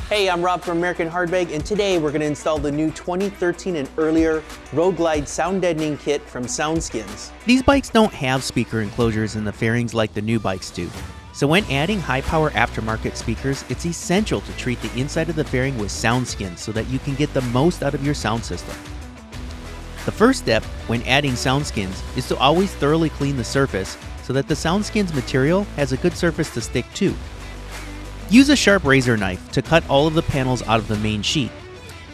Hey, I'm Rob from American Hardbag, and today we're going to install the new 2013 and earlier Road Glide sound deadening kit from SoundSkins. These bikes don't have speaker enclosures in the fairings like the new bikes do. So when adding high-power aftermarket speakers, it's essential to treat the inside of the fairing with SoundSkins so that you can get the most out of your sound system. The first step when adding SoundSkins is to always thoroughly clean the surface so that the SoundSkins material has a good surface to stick to. Use a sharp razor knife to cut all of the panels out of the main sheet.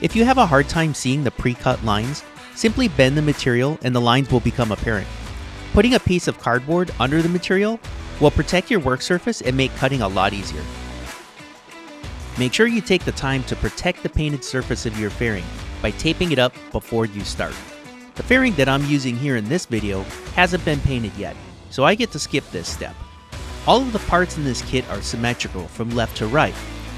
If you have a hard time seeing the pre-cut lines, simply bend the material and the lines will become apparent. Putting a piece of cardboard under the material will protect your work surface and make cutting a lot easier. Make sure you take the time to protect the painted surface of your fairing by taping it up before you start. The fairing that I'm using here in this video hasn't been painted yet, so I get to skip this step. All of the parts in this kit are symmetrical from left to right.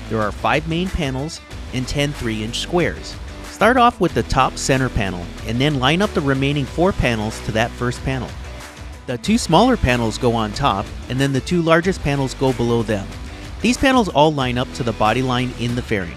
There are 5 main panels and 10 3-inch squares. Start off with the top center panel and then line up the remaining 4 panels to that first panel. The 2 smaller panels go on top and then the 2 largest panels go below them. These panels all line up to the body line in the fairing.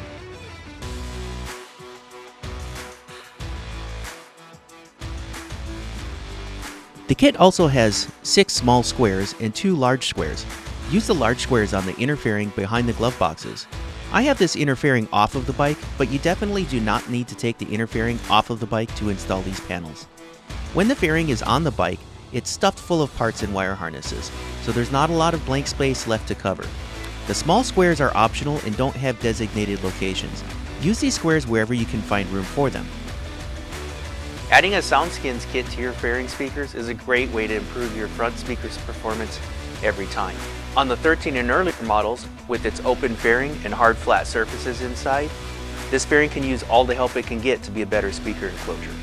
The kit also has 6 small squares and 2 large squares. Use the large squares on the inner fairing behind the glove boxes. I have this inner fairing off of the bike, but you definitely do not need to take the inner fairing off of the bike to install these panels. When the fairing is on the bike, it's stuffed full of parts and wire harnesses, so there's not a lot of blank space left to cover. The small squares are optional and don't have designated locations. Use these squares wherever you can find room for them. Adding a SoundSkins kit to your fairing speakers is a great way to improve your front speaker's performance every time. On the 13 and earlier models, with its open fairing and hard flat surfaces inside, this fairing can use all the help it can get to be a better speaker enclosure.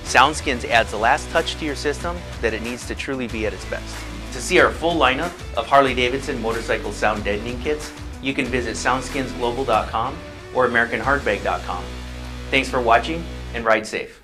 SoundSkins adds the last touch to your system that it needs to truly be at its best. To see our full lineup of Harley Davidson motorcycle sound deadening kits, you can visit soundskinsglobal.com or americanhardbag.com. Thanks for watching and ride safe.